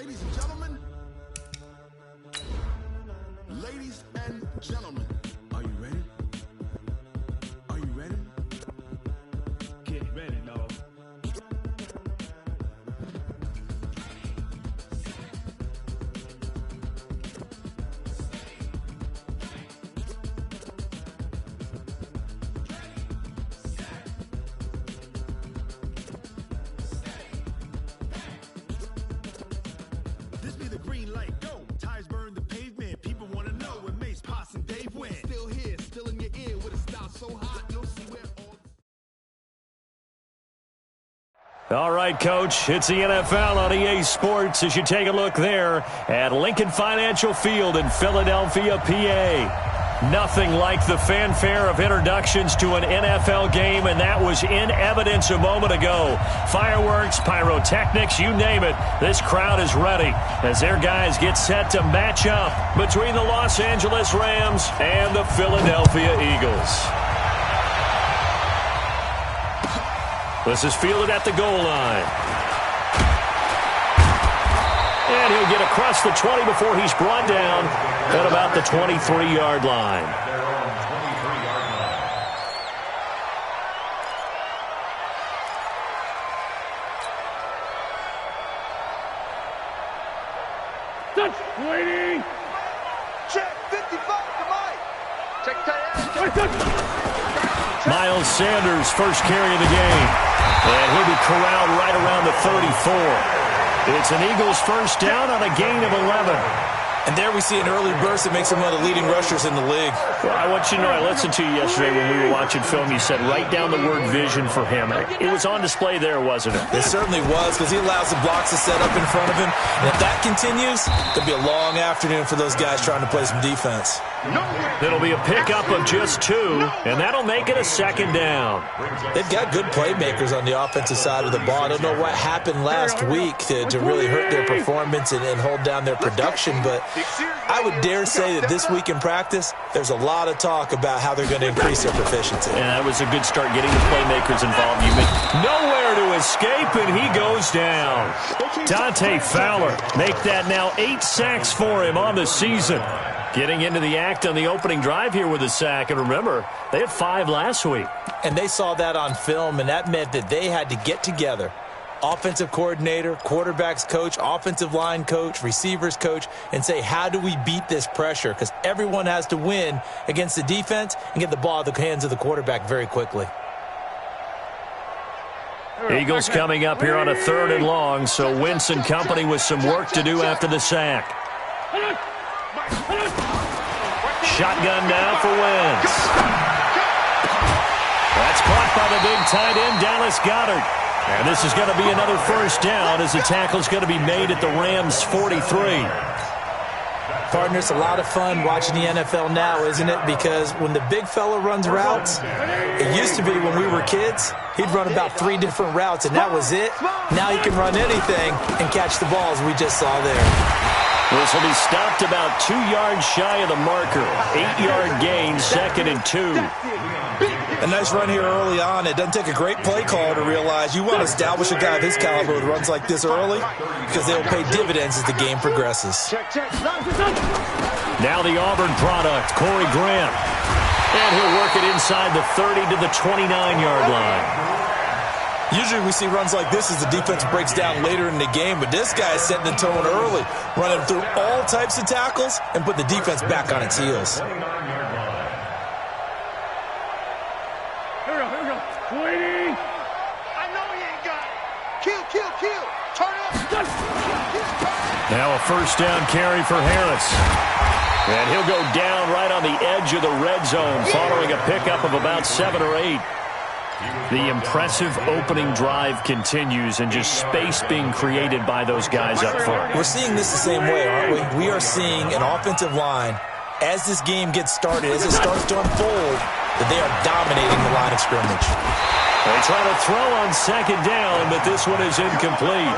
Ladies and gentlemen, are you ready? Are you ready? Get ready, dog. This be the green light, go. Tires burn the pavement. People want to know where Mace, Potts, and Dave went. Still here, still in your ear with a style so hot, you'll see where all... All right, Coach, it's the NFL on EA Sports as you take a look there at Lincoln Financial Field in Philadelphia, PA. Nothing like the fanfare of introductions to an NFL game, and that was in evidence a moment ago. Fireworks, pyrotechnics, you name it. This crowd is ready as their guys get set to match up between the Los Angeles Rams and the Philadelphia Eagles. This is fielded at the goal line. And he'll get across the 20 before he's brought down at about the 23-yard line. Touch, waiting. Check 55 to Mike. Check tight end. Miles Sanders, first carry of the game. And he'll be corralled right around the 34. It's an Eagles first down on a gain of 11. And there we see an early burst that makes him one of the leading rushers in the league. Well, I want you to know, I listened to you yesterday when we were watching film. You said write down the word vision for him. It was on display there, wasn't it? It certainly was, because he allows the blocks to set up in front of him. And if that continues, it'll be a long afternoon for those guys trying to play some defense. It'll be a pickup of just 2, and that'll make it a second down. They've got good playmakers on the offensive side of the ball. I don't know what happened last week to really hurt their performance and hold down their production, but I would dare say that this week in practice, there's a lot of talk about how they're going to increase their proficiency. And that was a good start getting the playmakers involved. You nowhere to escape, and he goes down. Dante Fowler, make that now 8 sacks for him on the season. Getting into the act on the opening drive here with a sack. And remember, they had 5 last week. And they saw that on film, and that meant that they had to get together. Offensive coordinator, quarterbacks coach, offensive line coach, receivers coach, and say, how do we beat this pressure? Because everyone has to win against the defense and get the ball out of the hands of the quarterback very quickly. Eagles coming up here on a 3rd and long, so Wentz and company with some work to do after the sack. Shotgun now for Wentz. That's caught by the big tight end, Dallas Goedert. And this is going to be another first down as the tackle's going to be made at the Rams' 43. Partner, it's a lot of fun watching the NFL now, isn't it? Because when the big fella runs routes, it used to be when we were kids, he'd run about 3 different routes, and that was it. Now he can run anything and catch the balls we just saw there. This will be stopped about 2 yards shy of the marker. 8-yard gain, 2nd and 2. A nice run here early on. It doesn't take a great play caller to realize you want to establish a guy of his caliber with runs like this early because they'll pay dividends as the game progresses. Now the Auburn product, Corey Graham. And he'll work it inside the 30 to the 29-yard line. Usually we see runs like this as the defense breaks down later in the game, but this guy is setting the tone early, running through all types of tackles and put the defense back on its heels. Waiting. I know he ain't got it. Kill. Turn up. Now a first down carry for Harris. And he'll go down right on the edge of the red zone following a pickup of about 7 or 8. The impressive opening drive continues and just space being created by those guys up front. We're seeing this the same way, aren't we? We are seeing an offensive line, as this game gets started, as it starts to unfold, that they are dominating the line of scrimmage. They try to throw on 2nd down, but this one is incomplete.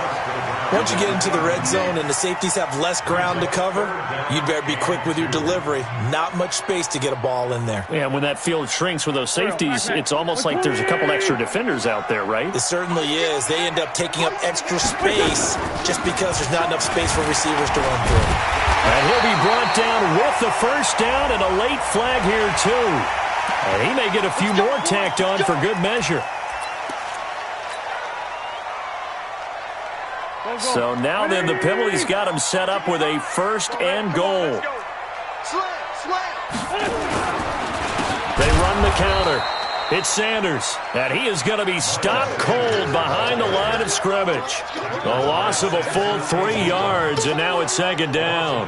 Once you get into the red zone and the safeties have less ground to cover, you'd better be quick with your delivery. Not much space to get a ball in there. Yeah, when that field shrinks with those safeties, it's almost like there's a couple extra defenders out there, right? It certainly is. They end up taking up extra space just because there's not enough space for receivers to run through. And he'll be brought down with the first down and a late flag here, too. And he may get a few more tacked on for good measure. So now then the penalty's got him set up with a first and goal. They run the counter. It's Sanders, and he is going to be stopped cold behind the line of scrimmage. A loss of a full 3 yards, and now it's second down.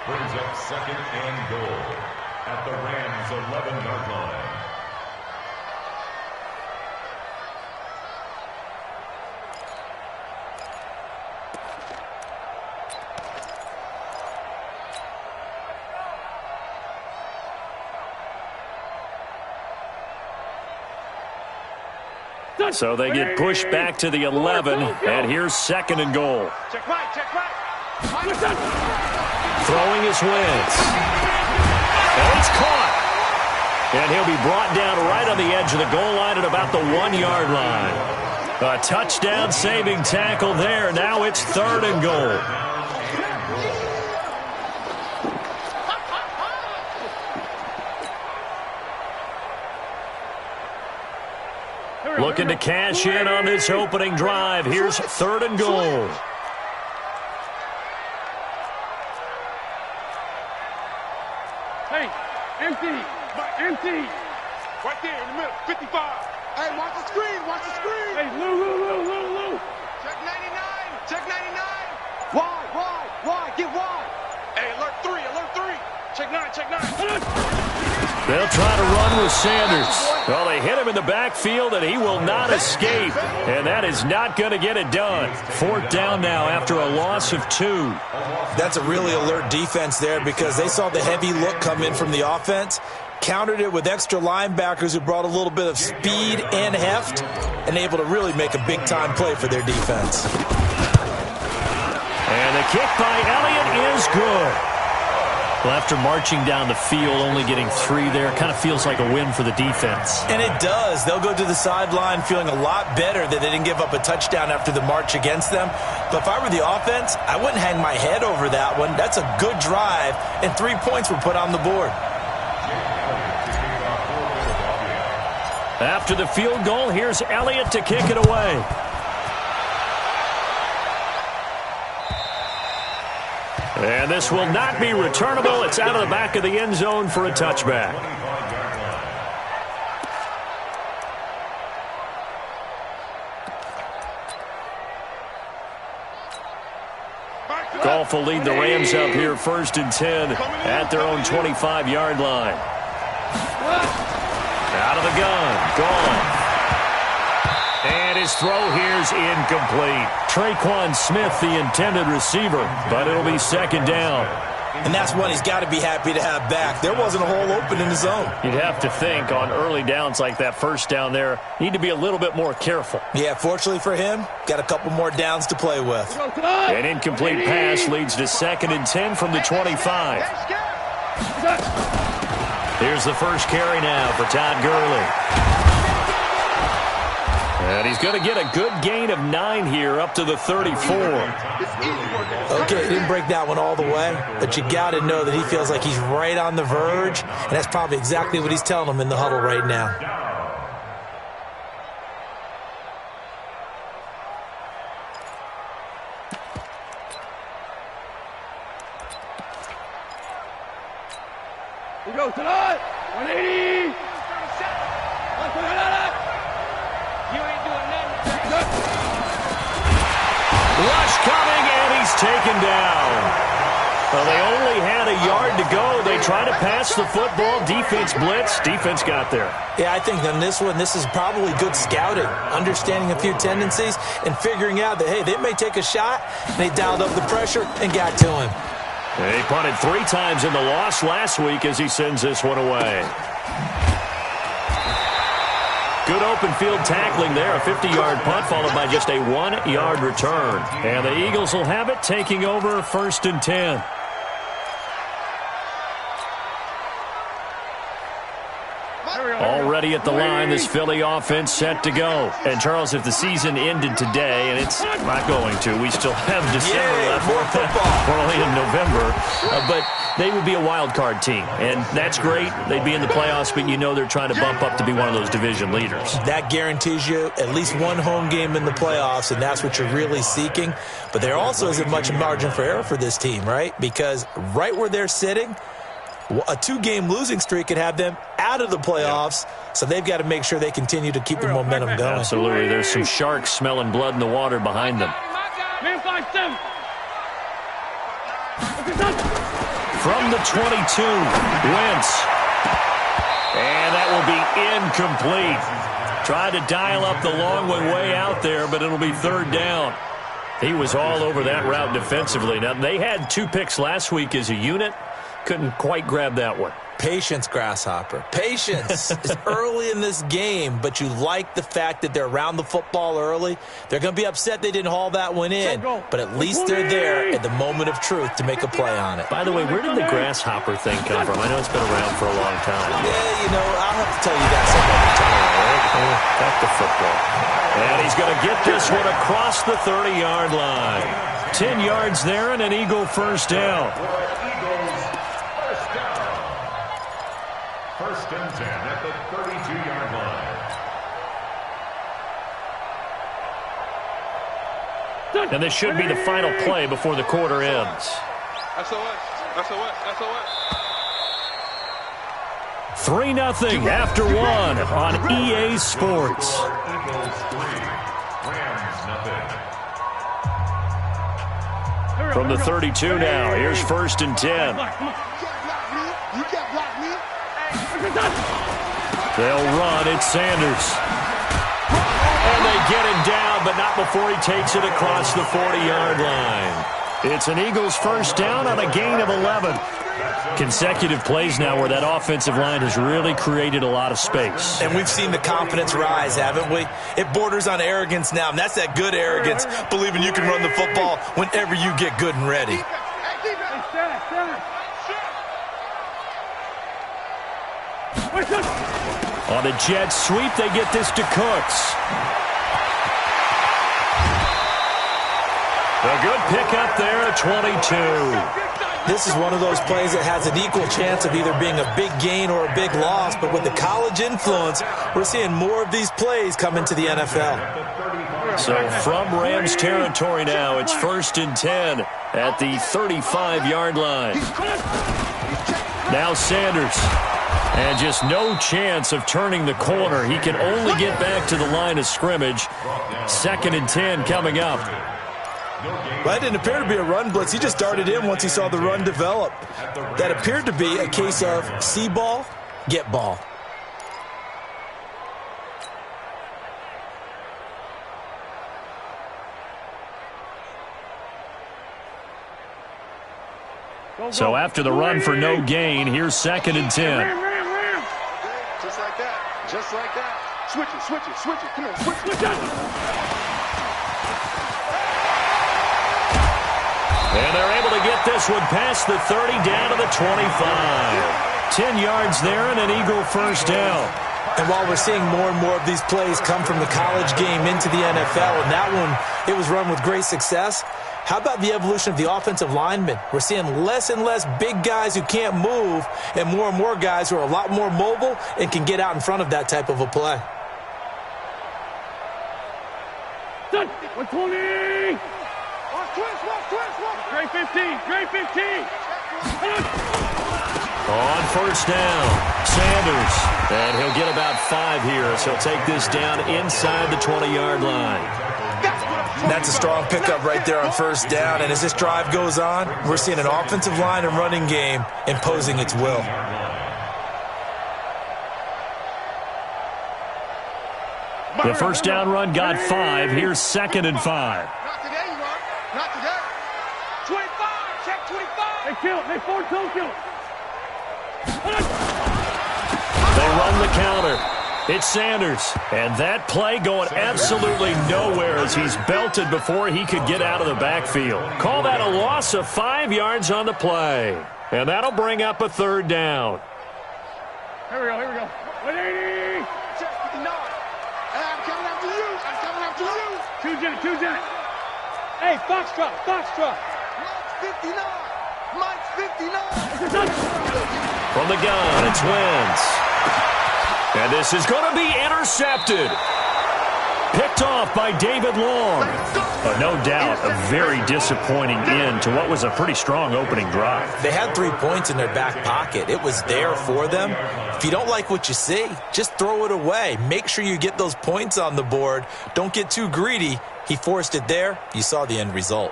Brings up second and goal at the Rams' 11-yard line. So they get pushed back to the 11, and here's second and goal. Check right, check right. Throwing his Wentz. And it's caught. And he'll be brought down right on the edge of the goal line at about the 1-yard line. A touchdown-saving tackle there. Now it's third and goal. Looking to cash in on this opening drive. Here's third and goal. Hey, empty. Empty. Right there in the middle, 55. Hey, watch the screen, watch the screen. Hey, Lou. Check 99, check 99. Why? Get wide. Hey, alert 3. Check 9. They'll try to run with Sanders. Well, they hit him in the backfield, and he will not escape. And that is not going to get it done. Fourth down now after a loss of 2. That's a really alert defense there because they saw the heavy look come in from the offense, countered it with extra linebackers who brought a little bit of speed and heft, and able to really make a big-time play for their defense. And the kick by Elliott is good. Well, after marching down the field, only getting 3 there, kind of feels like a win for the defense. And it does. They'll go to the sideline feeling a lot better that they didn't give up a touchdown after the march against them. But if I were the offense, I wouldn't hang my head over that one. That's a good drive, and 3 points were put on the board. After the field goal, here's Elliott to kick it away. And this will not be returnable. It's out of the back of the end zone for a touchback. Goff will lead the Rams up here first and 10 at their own 25-yard line. Out of the gun. Gone. And his throw here's incomplete. Traquan Smith, the intended receiver, but it'll be second down. And that's one he's got to be happy to have back. There wasn't a hole open in the zone. You'd have to think on early downs like that first down there, need to be a little bit more careful. Yeah, fortunately for him, got a couple more downs to play with. An incomplete pass leads to second and 10 from the 25. Here's the first carry now for Todd Gurley. And he's going to get a good gain of 9 here up to the 34. Okay, he didn't break that one all the way, but you got to know that he feels like he's right on the verge, and that's probably exactly what he's telling them in the huddle right now. We go tonight. 180. You ain't doing nothing. Rush coming, and he's taken down. Well, they only had a yard to go. They tried to pass the football. Defense blitz. Defense got there. Yeah, I think on this one, this is probably good scouting, understanding a few tendencies, and figuring out that, hey, they may take a shot, and they dialed up the pressure and got to him. He punted 3 times in the loss last week as he sends this one away. Good open field tackling there. A 50-yard punt followed by just a 1-yard return. And the Eagles will have it, taking over 1st and 10. Already at the line, this Philly offense set to go. And, Charles, if the season ended today, and it's not going to, we still have December left. More football. We're only in November. But they would be a wild card team, and that's great. They'd be in the playoffs, but you know they're trying to bump up to be one of those division leaders. That guarantees you at least one home game in the playoffs, and that's what you're really seeking. But there also isn't much margin for error for this team, right? Because right where they're sitting, a 2-game losing streak could have them out of the playoffs, so they've got to make sure they continue to keep the momentum going. Absolutely. There's some sharks smelling blood in the water behind them. From the 22, Wentz. And that will be incomplete. Tried to dial up the long one way out there, but it'll be 3rd down. He was all over that route defensively. Now, they had 2 picks last week as a unit. Couldn't quite grab that one. Patience, Grasshopper. Patience. It's early in this game, but you like the fact that they're around the football early. They're going to be upset they didn't haul that one in, but at least they're there at the moment of truth to make a play on it. By the way, where did the Grasshopper thing come from? I know it's been around for a long time. Yeah, you know, I'll have to tell you that some other time. Back to football. And he's going to get this one across the 30-yard line. 10 yards there and an Eagle 1st down. 1st and 10 at the 32-yard line. And this should be the final play before the quarter ends. SOS. 3-0 after 1 on EA Sports. Eagles 3, Rams 0. From the 32 now, here's 1st and 10. You can't block me. They'll run. It's Sanders. And they get him down, but not before he takes it across the 40-yard line. It's an Eagles 1st down on a gain of 11. Consecutive plays now where that offensive line has really created a lot of space. And we've seen the confidence rise, haven't we? It borders on arrogance now, and that's that good arrogance, believing you can run the football whenever you get good and ready. On the jet sweep, they get this to Cooks. A good pickup there at 22. This is one of those plays that has an equal chance of either being a big gain or a big loss, but with the college influence, we're seeing more of these plays come into the NFL. So from Rams territory now, it's 1st and 10 at the 35-yard line. Now Sanders. And just no chance of turning the corner. He can only get back to the line of scrimmage. 2nd and 10 coming up. Well, that didn't appear to be a run blitz. He just darted in once he saw the run develop. That appeared to be a case of see ball, get ball. So after the run for no gain, here's 2nd and 10. Just like that. Just like that. Switch it. Come on, switch it. And they're able to get this one past the 30 down to the 25. 10 yards there and an Eagle 1st down. And while we're seeing more and more of these plays come from the college game into the NFL, and that one, it was run with great success, how about the evolution of the offensive linemen? We're seeing less and less big guys who can't move and more guys who are a lot more mobile and can get out in front of that type of a play. 120! Great 15! Great 15! On 1st down, Sanders. And he'll get about 5 here, so he'll take this down inside the 20-yard line. That's a strong pickup right there on 1st down. And as this drive goes on, we're seeing an offensive line and running game imposing its will. The 1st down run got 5. Here's 2nd and 5. Not today, you are. Not today. 25. Check 25. Hey, kill. Hey, 4-2, kill. They run the counter. It's Sanders. And that play going absolutely nowhere as he's belted before he could get out of the backfield. Call that a loss of 5 yards on the play. And that'll bring up a third down. Here we go. 180. Check 59. I'm coming after you. I'm coming after you. Two Jack. Hey, Foxtrot. Mike's 59. From the gun, it's Wentz. And this is going to be intercepted. Picked off by David Long. But no doubt a very disappointing end to what was a pretty strong opening drive. They had 3 points in their back pocket. It was there for them. If you don't like what you see, just throw it away. Make sure you get those points on the board. Don't get too greedy. He forced it there. You saw the end result.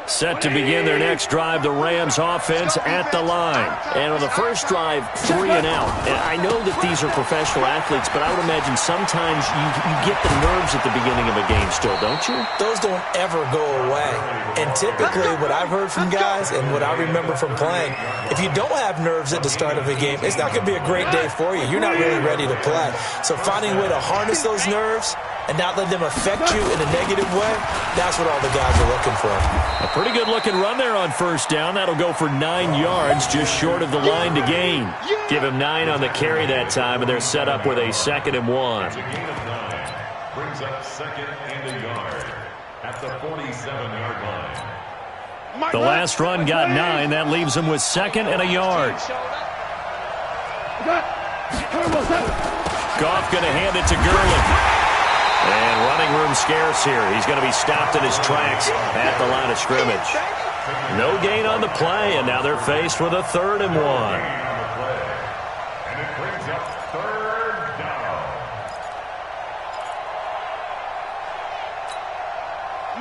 Set to begin their next drive, the Rams offense at the line. And on the first drive, 3 and out. And I know that these are professional athletes, but I would imagine sometimes you get the nerves at the beginning of a game still, don't you? Those don't ever go away. And typically what I've heard from guys and what I remember from playing, if you don't have nerves at the start of a game, it's not going to be a great day for you. You're not really ready to play. So finding a way to harness those nerves and not let them affect you in a negative way, that's what all the guys are looking for. A pretty good-looking run there on first down. That'll go for 9 yards, just short of the line to gain. Give him 9 on the carry that time, and they're set up with a 2nd and 1. Brings up 2nd and a yard at the 47-yard line. The last run got 9. That leaves him with 2nd and a yard. Goff going to hand it to Gurley. And running room scarce here. He's going to be stopped in his tracks at the line of scrimmage. No gain on the play, and now they're faced with a 3rd and 1. And it brings up 3rd down.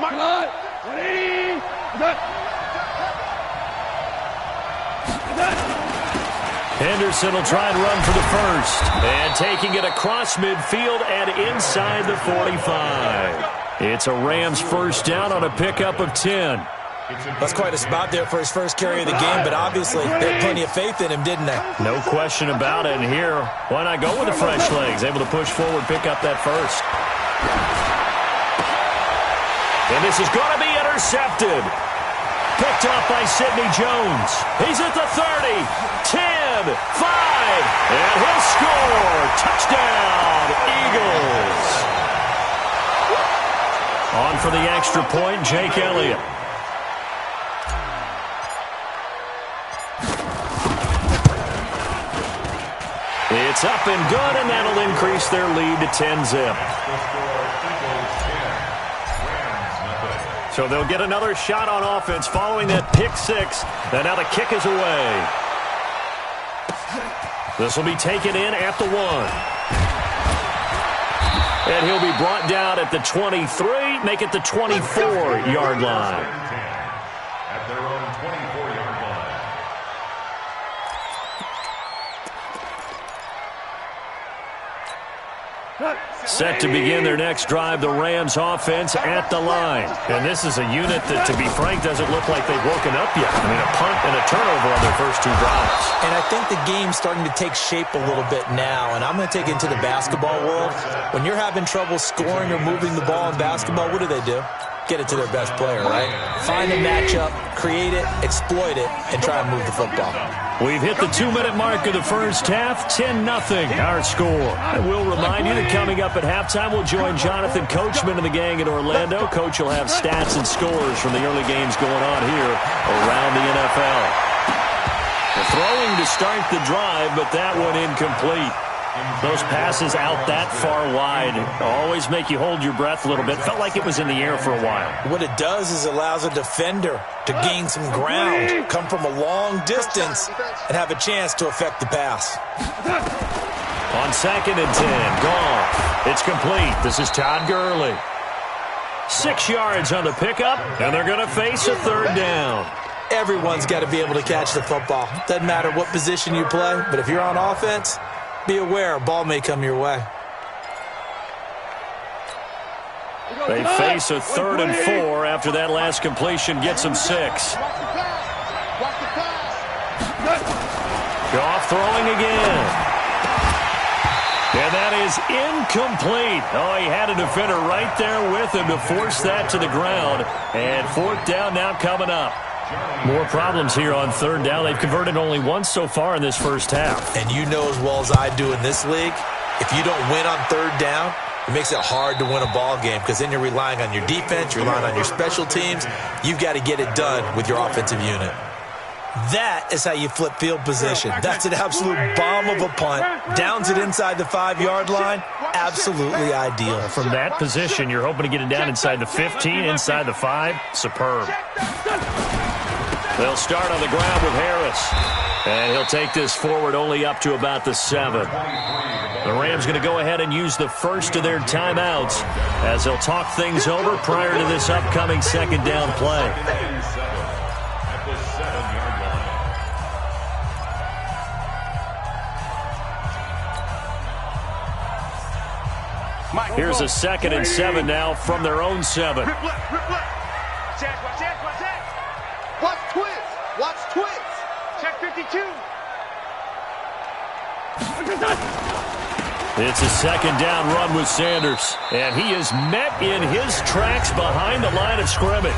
Mark, 180. Henderson will try and run for the first. And taking it across midfield and inside the 45. It's a Rams first down on a pickup of 10. That's quite a spot there for his first carry of the game, but obviously they had plenty of faith in him, didn't they? No question about it. And here, why not go with the fresh legs? Able to push forward, pick up that first. And this is going to be intercepted. Picked off by Sidney Jones. He's at the 30, 10, 5, and he'll score. Touchdown, Eagles. On for the extra point, Jake Elliott. It's up and good, and that'll increase their lead to 10-zip. So they'll get another shot on offense following that pick 6. And now the kick is away. This will be taken in at the 1. And he'll be brought down at the 23, make it the 24-yard line. At their own 24-yard line. Set to begin their next drive, the Rams offense at the line. And this is a unit that, to be frank, doesn't look like they've woken up yet. I mean, a punt and a turnover on their first 2 drives. And I think the game's starting to take shape a little bit now, and I'm going to take it into the basketball world. When you're having trouble scoring or moving the ball in basketball, what do? Get it to their best player, right? Find a matchup, create it, exploit it, and try and move the football. We've hit the 2-minute mark of the first half, 10-0 our score. I will remind you that coming up at halftime, we'll join Jonathan Coachman and the gang in Orlando. Coach will have stats and scores from the early games going on here around the NFL. Throwing to start the drive, but that one incomplete. Those passes out that far wide always make you hold your breath a little bit. Felt like it was in the air for a while. What it does is allows a defender to gain some ground, come from a long distance, and have a chance to affect the pass. On 2nd and 10, Goff. It's complete. This is Todd Gurley. 6 yards on the pickup, and they're going to face a 3rd down. Everyone's got to be able to catch the football. Doesn't matter what position you play, but if you're on offense, be aware a ball may come your way. They face a 3rd and 4 after that last completion gets them 6. Goff throwing again. And that is incomplete. Oh, he had a defender right there with him to force that to the ground. And fourth down now coming up. More problems here on third down. They've converted only once so far in this first half. And you know as well as I do in this league, if you don't win on third down, it makes it hard to win a ball game because then you're relying on your defense, you're relying on your special teams. You've got to get it done with your offensive unit. That is how you flip field position. That's an absolute bomb of a punt. Downs it inside the 5-yard line. Absolutely ideal. From that position, you're hoping to get it down inside the 15, inside the 5. Superb. They'll start on the ground with Harris. And he'll take this forward only up to about the 7. The Rams going to go ahead and use the first of their timeouts as they'll talk things over prior to this upcoming second down play. Here's a 2nd and 7 now from their own 7. Rip left, rip left. Jack, watch Jack, watch Jack. Watch twins. Watch twins. Check 52. It's a second down run with Sanders. And he is met in his tracks behind the line of scrimmage.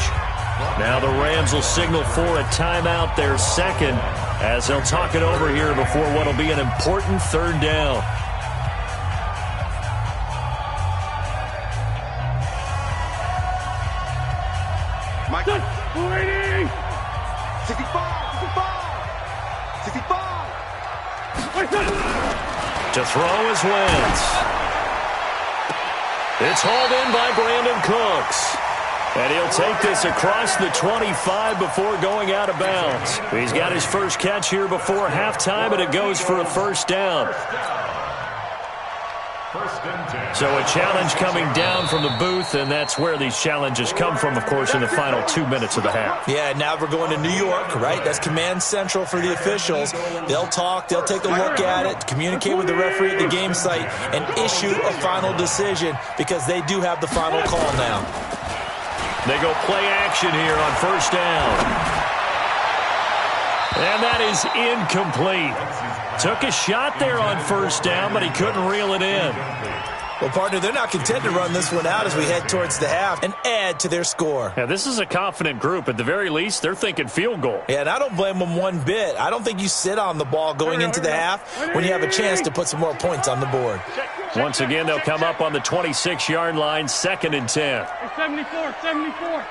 Now the Rams will signal for a timeout, their second, as they'll talk it over here before what will be an important third down. Mike. 480. 65, 65, 65. To throw is Wentz. It's hauled in by Brandon Cooks. And he'll take this across the 25 before going out of bounds. He's got his first catch here before halftime, and it goes for a first down. So a challenge coming down from the booth, and that's where these challenges come from, of course, in the final 2 minutes of the half. Yeah, now we're going to New York, right? That's command central for the officials. They'll talk, they'll take a look at it, communicate with the referee at the game site, and issue a final decision because they do have the final call now. They go play action here on first down. And that is incomplete. Took a shot there on first down, but he couldn't reel it in. Well, partner, they're not content to run this one out as we head towards the half and add to their score. Yeah, this is a confident group. At the very least, they're thinking field goal. Yeah, and I don't blame them one bit. I don't think you sit on the ball going into the half when you have a chance to put some more points on the board. Once again, they'll come up on the 26-yard line, 2nd and 10. 74, 74.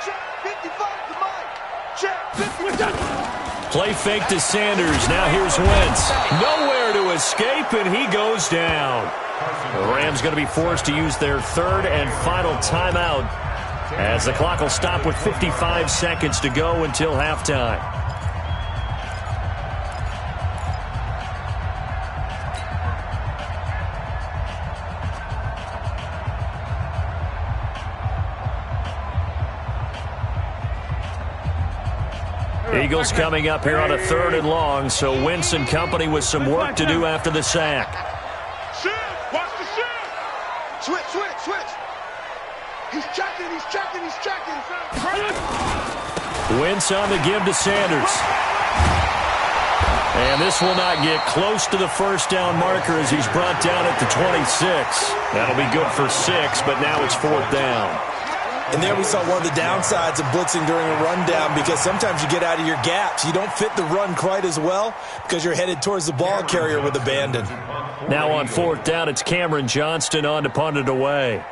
Check 55 to Mike. Check 55. Play fake to Sanders. Now here's Wentz. Nowhere to escape, and he goes down. The Rams going to be forced to use their third and final timeout as the clock will stop with 55 seconds to go until halftime. Eagles coming up here on a 3rd and long, so Wentz and company with some work to do after the sack. Shift. Watch the shift. Switch, switch, switch. He's checking, he's checking, he's checking. Wentz on the give to Sanders. And this will not get close to the first down marker as he's brought down at the 26. That'll be good for 6, but now it's 4th down. And there we saw one of the downsides of blitzing during a rundown because sometimes you get out of your gaps. You don't fit the run quite as well because you're headed towards the ball carrier with abandon. Now on 4th down, it's Cameron Johnston on to punt it away.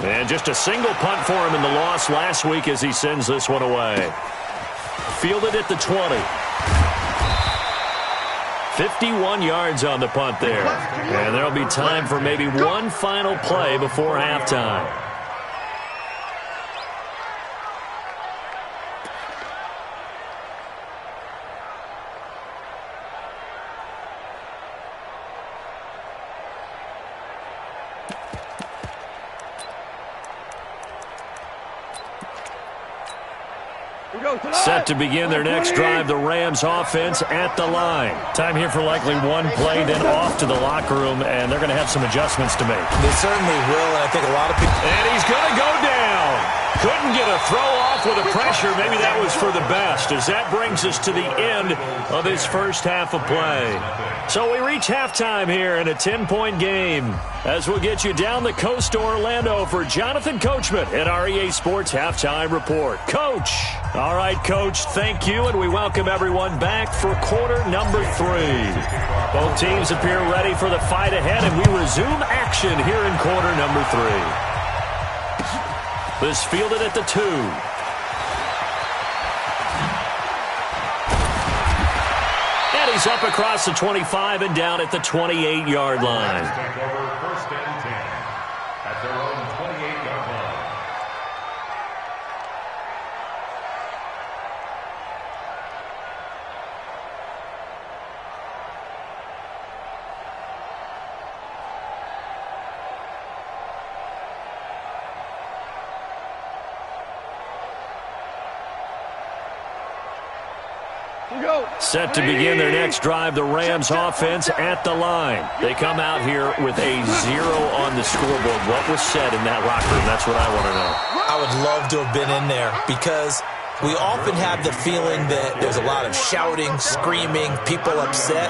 And just a single punt for him in the loss last week as he sends this one away. Fielded at the 20. 51 yards on the punt there. And there'll be time for maybe one final play before halftime. Set to begin their next drive, the Rams offense at the line. Time here for likely one play, then off to the locker room, and they're going to have some adjustments to make. They certainly will, and I think a lot of people... And he's going to go down. Couldn't get a throw off with the pressure. Maybe that was for the best, as that brings us to the end of his first half of play. So we reach halftime here in a 10-point game, as we'll get you down the coast to Orlando for Jonathan Coachman at our EA Sports Halftime Report. Coach. All right, Coach, thank you, and we welcome everyone back for quarter number 3. Both teams appear ready for the fight ahead, and we resume action here in quarter number 3. This fielded at the 2. And he's up across the 25 and down at the 28-yard line. Take over first and 10 at their own 28-yard line. Set to begin their next drive, the Rams offense at the line. They come out here with a 0 on the scoreboard. What was said in that locker room? That's what I want to know. I would love to have been in there, because we often have the feeling that there's a lot of shouting, screaming, people upset.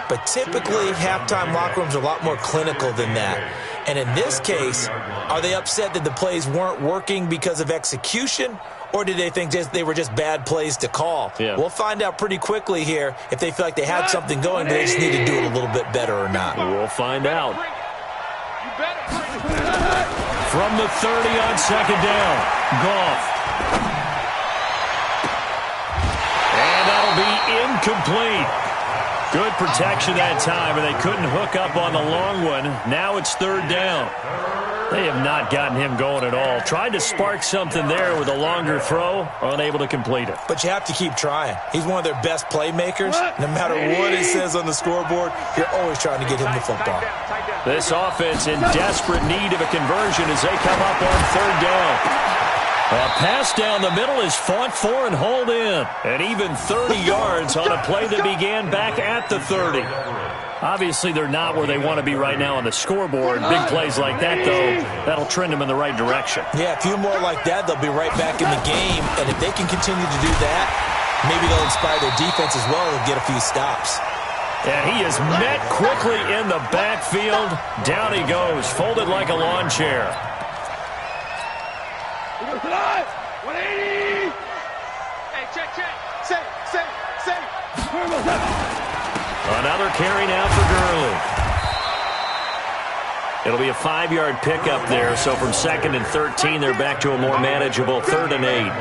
But typically, halftime locker rooms are a lot more clinical than that. And in this case, are they upset that the plays weren't working because of execution? Or did they think they were just bad plays to call? Yeah. We'll find out pretty quickly here if they feel like they had something going, but they just need to do it a little bit better or not. We'll find out. From the 30 on second down, Goff. And that'll be incomplete. Good protection that time, and they couldn't hook up on the long one. Now it's third down. They have not gotten him going at all. Tried to spark something there with a longer throw, unable to complete it. But you have to keep trying. He's one of their best playmakers. No matter what it says on the scoreboard, you're always trying to get him the football. This offense in desperate need of a conversion as they come up on third down. A pass down the middle is fought for and hauled in. And even 30 yards on a play that began back at the 30. Obviously, they're not where they want to be right now on the scoreboard. Big plays like that, though, that'll trend them in the right direction. Yeah, a few more like that, they'll be right back in the game. And if they can continue to do that, maybe they'll inspire their defense as well and get a few stops. And he is met quickly in the backfield. Down he goes, folded like a lawn chair. 180! Hey, check. Say. Another carry now for Gurley. It'll be a 5-yard pickup there, so from 2nd and 13, they're back to a more manageable 3rd and 8.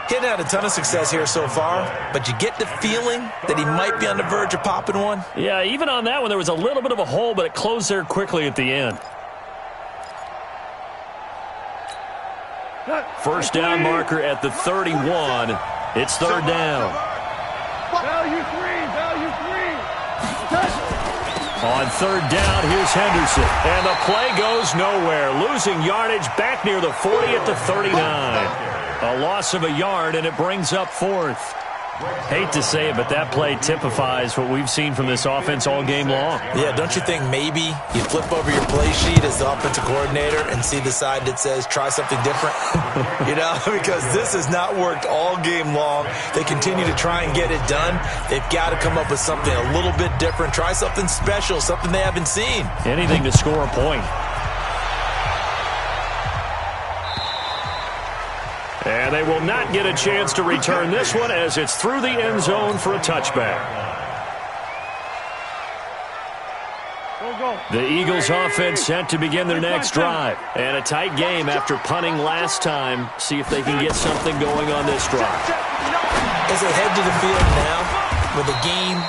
Getting had a ton of success here so far, but you get the feeling that he might be on the verge of popping one. Yeah, even on that one, there was a little bit of a hole, but it closed there quickly at the end. First down marker at the 31. It's third down. Value three. On third down, here's Henderson. And the play goes nowhere. Losing yardage back near the 40 at the 39. A loss of a yard, and it brings up 4th. Hate to say it, but that play typifies what we've seen from this offense all game long. Yeah, don't you think maybe you flip over your play sheet as the offensive coordinator and see the side that says try something different? Because this has not worked all game long. They continue to try and get it done. They've got to come up with something a little bit different. Try something special, something they haven't seen. Anything to score a point. And they will not get a chance to return this one as it's through the end zone for a touchback. The Eagles offense set to begin their next drive. And a tight game after punting last time. See if they can get something going on this drive. As they head to the field now, with the game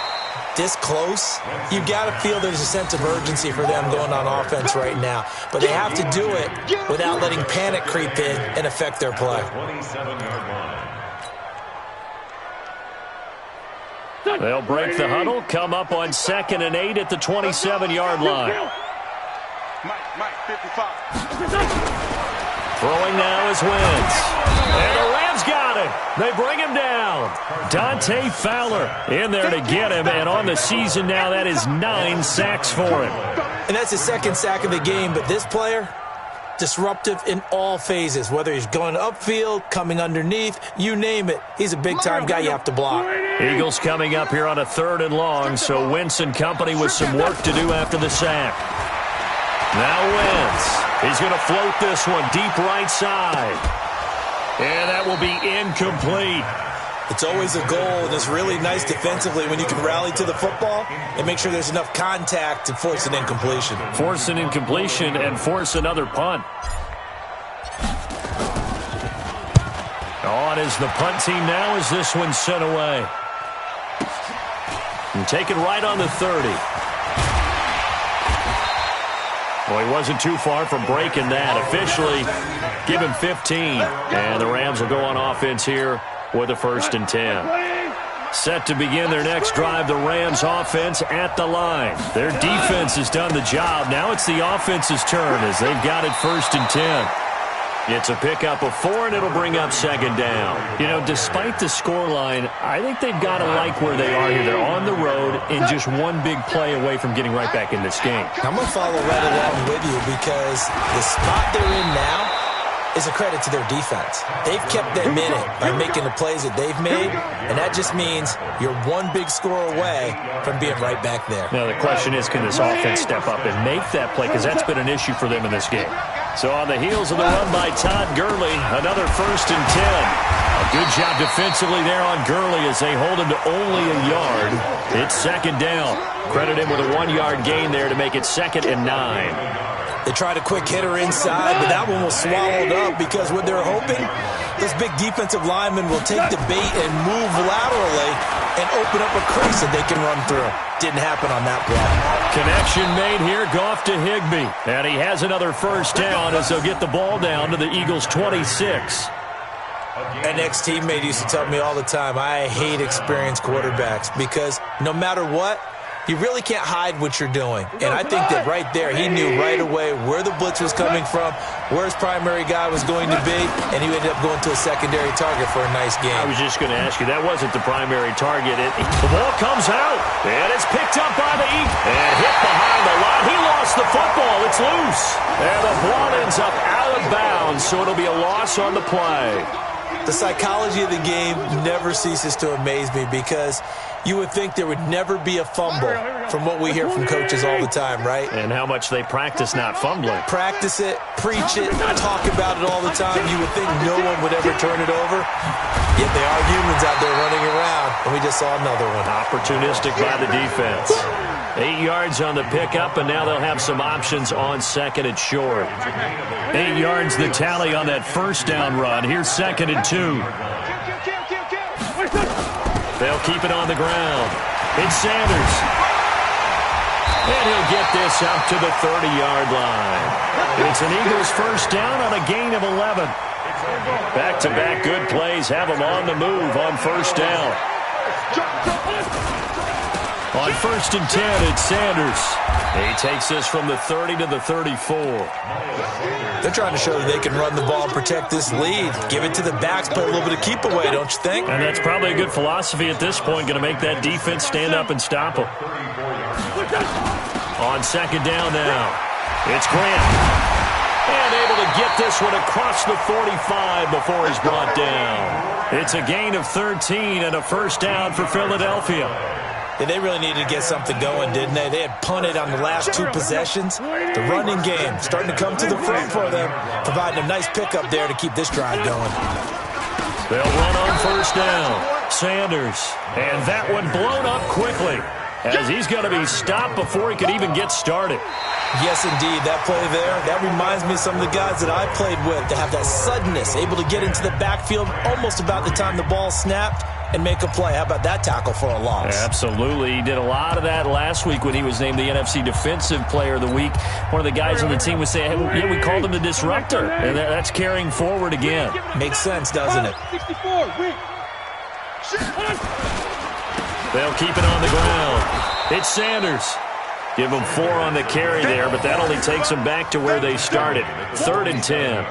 this close, you've got to feel there's a sense of urgency for them going on offense right now. But they have to do it without letting panic creep in and affect their play. 27-yard line. They'll break the huddle, come up on 2nd and 8 at the 27-yard line. Mike, 55. Throwing now is Wentz. And the Rams got got it. They bring him down. Dante Fowler in there to get him, and on the season now, that is 9 sacks for him. And that's his second sack of the game, but this player, disruptive in all phases, whether he's going upfield, coming underneath, you name it. He's a big-time guy you have to block. Eagles coming up here on a 3rd and long, so Wentz and company with some work to do after the sack. Now Wentz. He's going to float this one deep right side. And that will be incomplete. It's always a goal, and it's really nice defensively when you can rally to the football and make sure there's enough contact to force an incompletion. Force an incompletion and force another punt. On is the punt team now as this one's sent away. And taken right on the 30. Well, he wasn't too far from breaking that. Officially, give him 15. And the Rams will go on offense here with a 1st and 10. Set to begin their next drive, the Rams offense at the line. Their defense has done the job. Now it's the offense's turn as they've got it 1st and 10. It's a pickup of 4, and it'll bring up 2nd down. You know, despite the scoreline, I think they've got to like where they are here. They're on the road and just one big play away from getting right back in this game. I'm going to follow right along with you because the spot they're in now is a credit to their defense. They've kept them in it by making the plays that they've made, and that just means you're one big score away from being right back there. Now, the question is, can this offense step up and make that play? Because that's been an issue for them in this game. So on the heels of the run by Todd Gurley, another 1st and 10. A good job defensively there on Gurley as they hold him to only a yard. It's 2nd down. Credit him with a 1-yard gain there to make it 2nd and 9. They tried a quick hitter inside, but that one was swallowed up because what they're hoping, this big defensive lineman will take the bait and move laterally and open up a crease that they can run through. Didn't happen on that play. Connection made here, Goff to Higbee. And he has another 1st down as they'll get the ball down to the Eagles' 26. An ex-teammate used to tell me all the time, I hate experienced quarterbacks because no matter what, you really can't hide what you're doing. And I think that right there, he knew right away where the blitz was coming from, where his primary guy was going to be, and he ended up going to a secondary target for a nice game. I was just going to ask you, that wasn't the primary target. The ball comes out, and it's picked up by the Eagles and hit behind the line. He lost the football. It's loose. And the ball ends up out of bounds, so it'll be a loss on the play. The psychology of the game never ceases to amaze me because you would think there would never be a fumble from what we hear from coaches all the time, right? And how much they practice not fumbling. Practice it, preach it, talk about it all the time. You would think no one would ever turn it over. Yet they are humans out there running around, and we just saw another one. Opportunistic by the defense. 8 yards on the pickup, and now they'll have some options on 2nd and short. 8 yards the tally on that 1st down run. Here's 2nd and 2. They'll keep it on the ground. It's Sanders. And he'll get this out to the 30-yard line. It's an Eagles 1st down on a gain of 11. Back-to-back good plays have them on the move on 1st down. On 1st and 10, it's Sanders. He takes this from the 30 to the 34. They're trying to show that they can run the ball and protect this lead. Give it to the backs, play a little bit of keep away, don't you think? And that's probably a good philosophy at this point, going to make that defense stand up and stop them. On 2nd down now, it's Grant. And able to get this one across the 45 before he's brought down. It's a gain of 13 and a 1st down for Philadelphia. Yeah, they really needed to get something going, didn't they? They had punted on the last 2 possessions. The running game starting to come to the front for them, providing a nice pickup there to keep this drive going. They'll run on 1st down. Sanders. And that one blown up quickly as he's going to be stopped before he could even get started. Yes, indeed. That play there, that reminds me of some of the guys that I played with that have that suddenness, able to get into the backfield almost about the time the ball snapped and make a play. How about that tackle for a loss? Absolutely. He did a lot of that last week when he was named the NFC Defensive Player of the Week. One of the guys on the team was saying, hey, yeah, we called him the disruptor. And that's carrying forward again. Makes sense, doesn't it? They'll keep it on the ground. It's Sanders. Give them 4 on the carry there, but that only takes them back to where they started. 3rd and 10.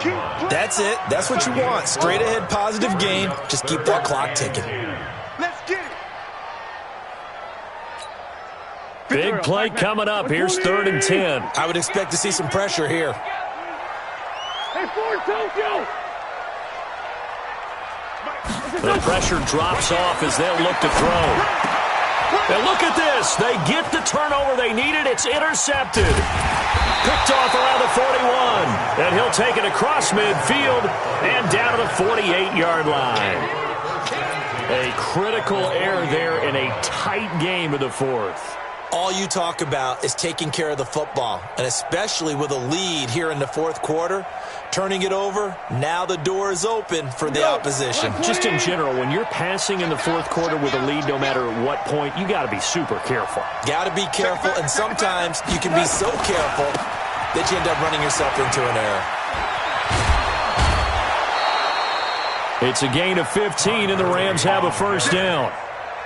That's it. That's what you want. Straight ahead, positive gain. Just keep that clock ticking. Let's get it. Big play coming up. Here's 3rd and 10. I would expect to see some pressure here. Hey, Ford, Tokyo! The pressure drops off as they'll look to throw. And look at this. They get the turnover they needed. It's intercepted. Picked off around the 41. And he'll take it across midfield and down to the 48-yard line. A critical error there in a tight game of the 4th. All you talk about is taking care of the football, and especially with a lead here in the 4th quarter, turning it over, now the door is open for the opposition. Just in general, when you're passing in the 4th quarter with a lead, no matter what point, you got to be super careful. Got to be careful, and sometimes you can be so careful that you end up running yourself into an error. It's a gain of 15, and the Rams have a 1st down.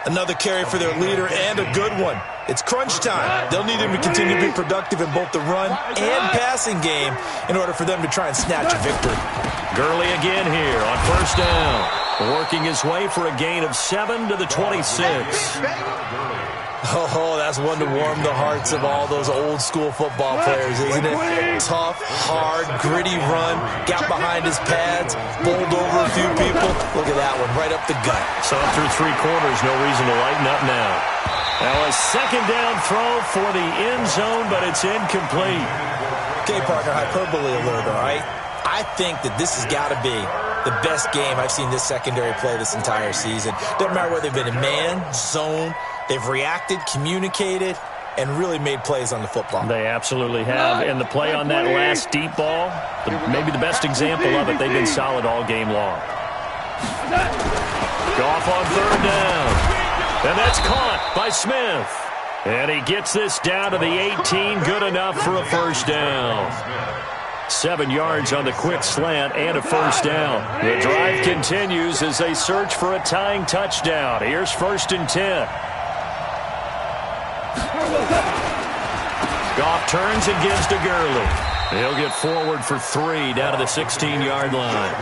Another carry for their leader, and a good one. It's crunch time. They'll need him to continue to be productive in both the run and passing game in order for them to try and snatch a victory. Gurley again here on 1st down. Working his way for a gain of 7 to the 26. Oh, that's one to warm the hearts of all those old-school football players, isn't it? Tough, hard, gritty run, got behind his pads, bowled over a few people. Look at that one, right up the gut. So up through 3 quarters, no reason to lighten up now. Now a 2nd down throw for the end zone, but it's incomplete. Okay, partner, hyperbole alert, all right? I think that this has got to be the best game I've seen this secondary play this entire season. Doesn't matter whether they've been in man, zone, they've reacted, communicated, and really made plays on the football. They absolutely have. And the play on that last deep ball, maybe the best example of it, they've been solid all game long. Goff on 3rd down. And that's caught by Smith. And he gets this down to the 18. Good enough for a 1st down. 7 yards on the quick slant and a 1st down. The drive continues as they search for a tying touchdown. Here's 1st and 10. Goff turns and gives to Gurley. He'll get forward for 3 down to the 16-yard line.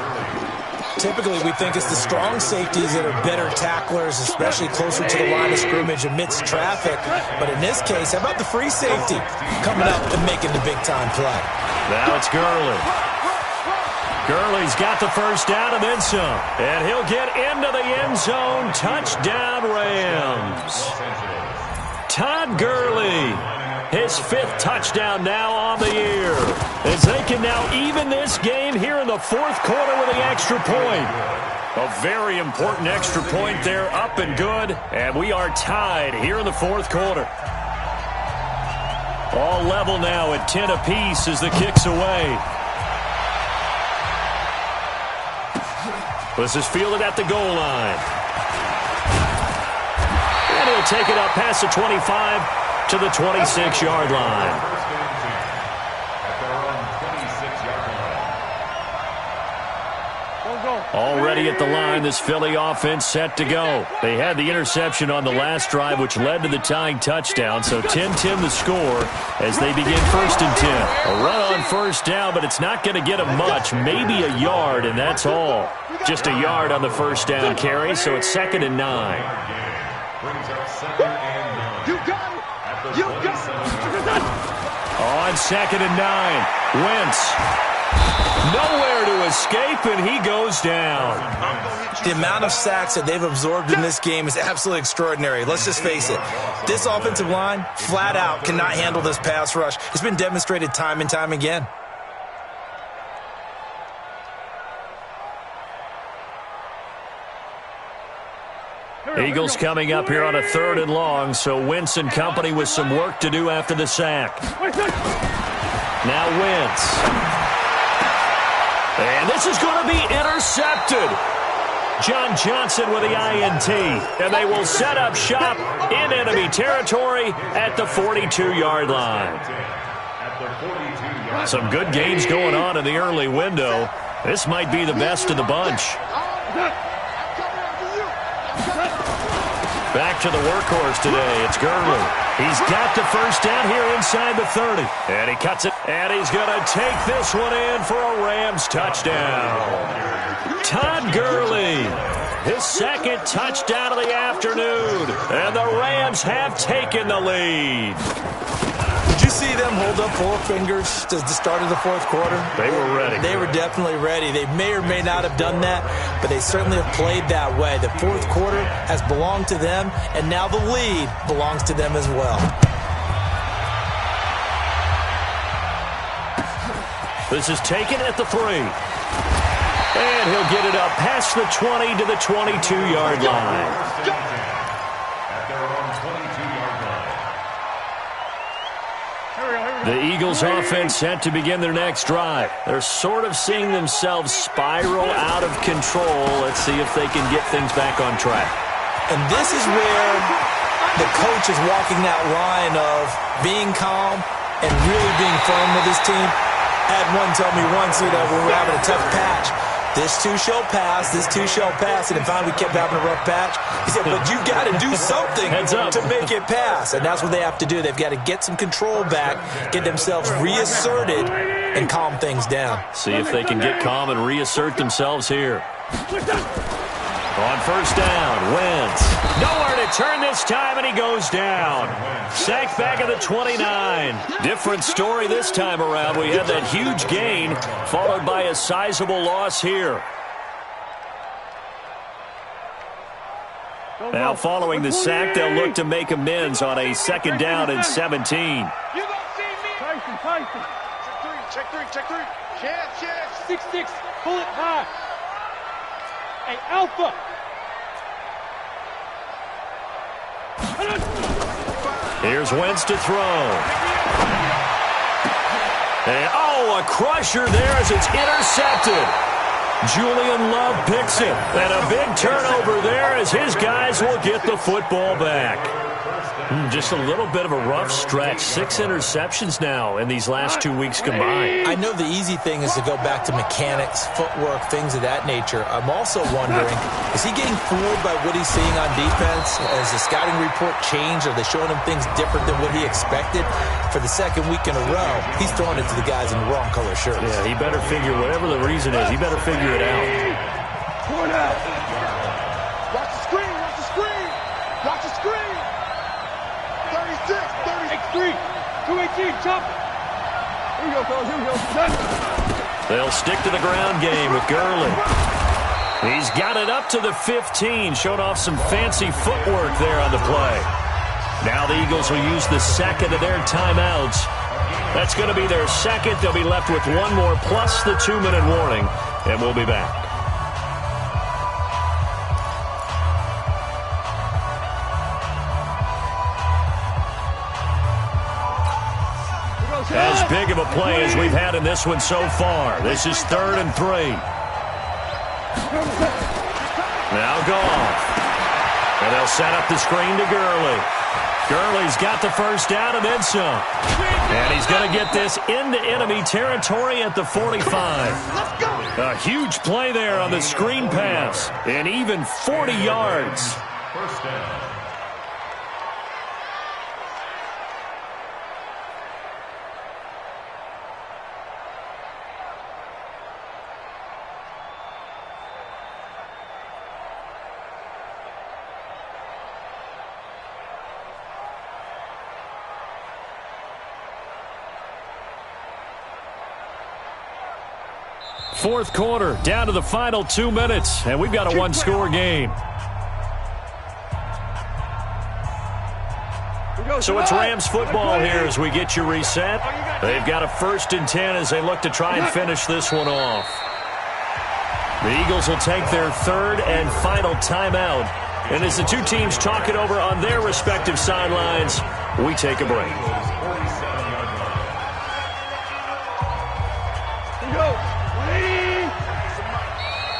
Typically, we think it's the strong safeties that are better tacklers, especially closer to the line of scrimmage amidst traffic. But in this case, how about the free safety coming up and making the big-time play? Now it's Gurley. Gurley's got the 1st down and then some. And he'll get into the end zone. Touchdown, Rams. Todd Gurley. His 5th touchdown now on the year. As they can now even this game here in the 4th quarter with the extra point. A very important extra point there, up and good. And we are tied here in the 4th quarter. All level now at 10 apiece as the kick's away. This is fielded at the goal line. And he'll take it up past the 25 to the 26-yard line. Already at the line, this Philly offense set to go. They had the interception on the last drive, which led to the tying touchdown. So 10-10 the score as they begin 1st and 10. A run on 1st down, but it's not going to get them much. Maybe a yard, and that's all. Just a yard on the 1st down carry, so it's 2nd and 9. On 2nd and 9, Wentz. Nowhere to escape, and he goes down. The amount of sacks that they've absorbed in this game is absolutely extraordinary. Let's just face it. This offensive line, flat out, cannot handle this pass rush. It's been demonstrated time and time again. Eagles coming up here on a 3rd and long, so Wentz and company with some work to do after the sack. Now Wentz. And this is going to be intercepted. John Johnson with the INT. And they will set up shop in enemy territory at the 42-yard line. Some good games going on in the early window. This might be the best of the bunch. Back to the workhorse today. It's Gurley. He's got the first down here inside the 30. And he cuts it. And he's going to take this one in for a Rams touchdown. Todd Gurley, his second touchdown of the afternoon. And the Rams have taken the lead. Did you see them hold up four fingers at the start of the fourth quarter? They were ready. They were definitely ready. They may or may not have done that, but they certainly have played that way. The fourth quarter has belonged to them, and now the lead belongs to them as well. This is taken at the 3. And he'll get it up past the 20 to the 22-yard line. At their own 22-yard line. The Eagles offense set to begin their next drive. They're sort of seeing themselves spiral out of control. Let's see if they can get things back on track. And this is where the coach is walking that line of being calm and really being firm with his team. I had one tell me once, when we were having a tough patch, this too shall pass, this too shall pass. And finally we kept having a rough patch. He said, but you got to do something to make it pass. And that's what they have to do. They've got to get some control back, get themselves reasserted, and calm things down. See if they can get calm and reassert themselves here. On first down, Wentz. Nowhere to turn this time, and he goes down. Sacked back at the 29. Different story this time around. We had that huge gain, followed by a sizable loss here. Now, following the sack, they'll look to make amends on a second down and 17. You gonna see me? Tyson. Check three. Chance. 6-6. Pull it high. Hey, Alpha. Here's Wentz to throw. And, a crusher there as it's intercepted. Julian Love picks it. And a big turnover there as his guys will get the football back. Just a little bit of a rough stretch. 6 interceptions now in these last 2 weeks combined. I know the easy thing is to go back to mechanics, footwork, things of that nature. I'm also wondering, is he getting fooled by what he's seeing on defense? Has the scouting report changed? Are they showing him things different than what he expected? For the second week in a row, he's throwing it to the guys in the wrong color shirts. Yeah, he better figure, whatever the reason is, he better figure it out. Watch the screen. 36, 3, 218, chop. Here we go, fellas. Here we go. They'll stick to the ground game with Gurley. He's got it up to the 15, showed off some fancy footwork there on the play. Now the Eagles will use the second of their timeouts. That's going to be their second. They'll be left with one more plus the 2-minute warning, and we'll be back. As big of a play as we've had in this one so far. This is 3rd and 3. Now Goff. And they'll set up the screen to Gurley. Gurley's got the first down and then some. And he's going to get this into enemy territory at the 45. A huge play there on the screen pass. And even 40 yards. First down. Fourth quarter, down to the final 2 minutes, and we've got a one-score game. So it's Rams football here as we get you reset. They've got a 1st and 10 as they look to try and finish this one off. The Eagles will take their 3rd and final timeout. And as the two teams talk it over on their respective sidelines, we take a break.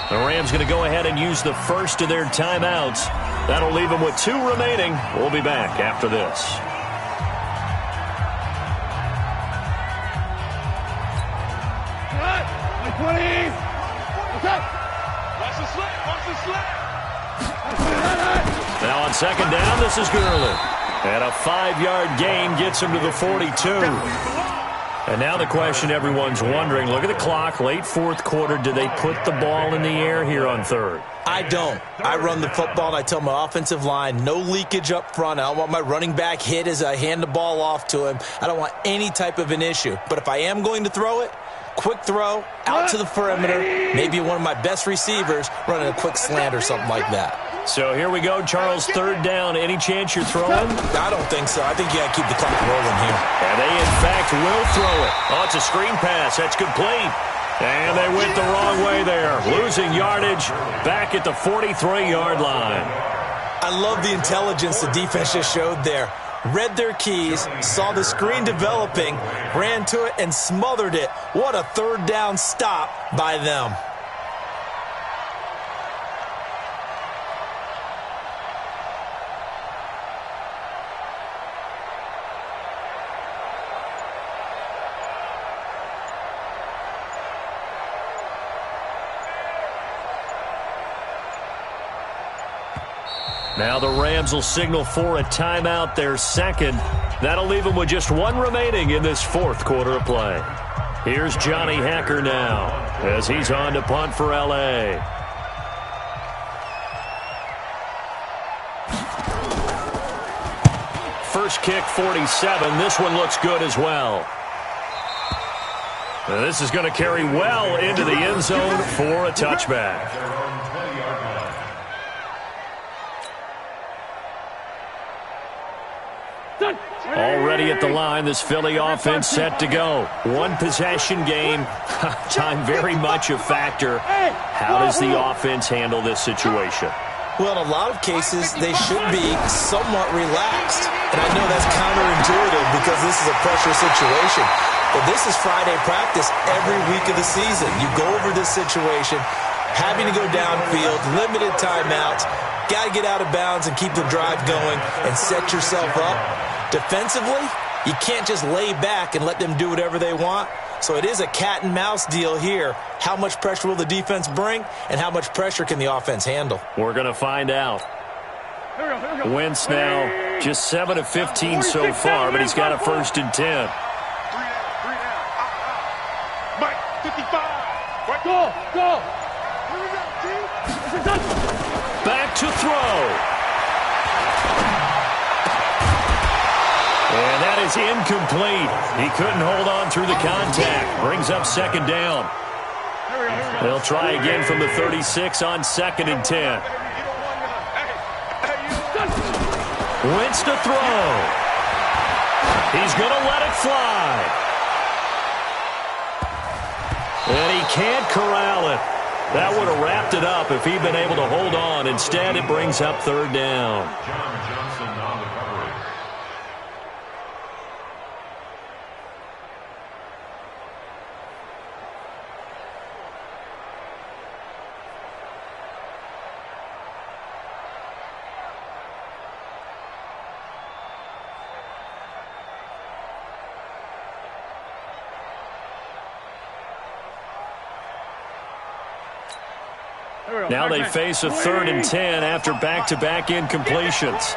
The Rams going to go ahead and use the first of their timeouts. That'll leave them with 2 remaining. We'll be back after this. Now on second down, this is Gurley. And a 5-yard gain gets him to the 42. And now the question everyone's wondering, look at the clock, late fourth quarter, do they put the ball in the air here on third? I don't. I run the football, and I tell my offensive line, no leakage up front. I don't want my running back hit as I hand the ball off to him. I don't want any type of an issue. But if I am going to throw it, quick throw, out to the perimeter, maybe one of my best receivers running a quick slant or something like that. So here we go, Charles, third down. Any chance you're throwing? I don't think so. I think you got to keep the clock rolling here. And they, in fact, will throw it. Oh, it's a screen pass. That's complete. And they went the wrong way there. Losing yardage back at the 43-yard line. I love the intelligence the defense just showed there. Read their keys, saw the screen developing, ran to it, and smothered it. What a third down stop by them. Now the Rams will signal for a timeout, their second. That'll leave them with just one remaining in this fourth quarter of play. Here's Johnny Hacker now as he's on to punt for L.A. First kick, 47. This one looks good as well. Now this is going to carry well into the end zone for a touchback. Already at the line, this Philly offense set to go. One possession game. Time very much a factor. How does the offense handle this situation? Well, in a lot of cases, they should be somewhat relaxed. And I know that's counterintuitive because this is a pressure situation. But this is Friday practice every week of the season. You go over this situation, having to go downfield, limited timeouts, got to get out of bounds and keep the drive going and set yourself up. Defensively, you can't just lay back and let them do whatever they want. So it is a cat and mouse deal here. How much pressure will the defense bring, and how much pressure can the offense handle? We're going to find out. Wentz now just 7 of 15 so far, but he's got a 1st and 10. Mike, 55. Go. Back to throw. And that is incomplete. He couldn't hold on through the contact. Brings up second down. They'll try again from the 36 on 2nd and 10. Wentz to throw. He's going to let it fly. And he can't corral it. That would have wrapped it up if he'd been able to hold on. Instead, it brings up third down. Now they face a 3rd and 10 after back-to-back incompletions.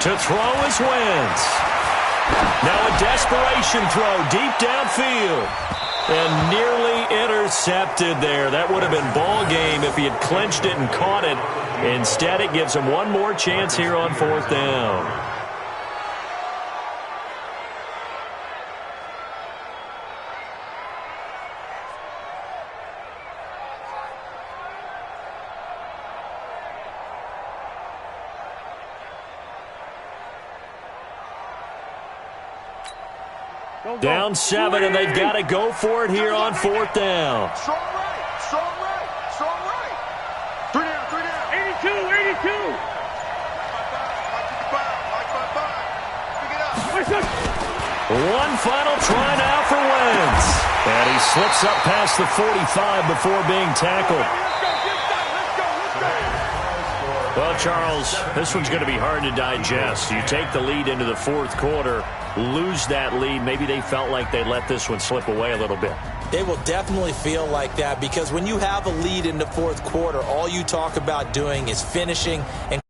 To throw is Wentz. Now a desperation throw deep downfield. And nearly intercepted there. That would have been ball game if he had clinched it and caught it. Instead, it gives him one more chance here on 4th down. Down 7, and they've got to go for it here on 4th down. Strong right. 3 down. 82. One final try now for Wentz. And he slips up past the 45 before being tackled. Well, Charles, this one's going to be hard to digest. You take the lead into the 4th quarter, lose that lead. Maybe they felt like they let this one slip away a little bit. They will definitely feel like that because when you have a lead in the fourth quarter, all you talk about doing is finishing and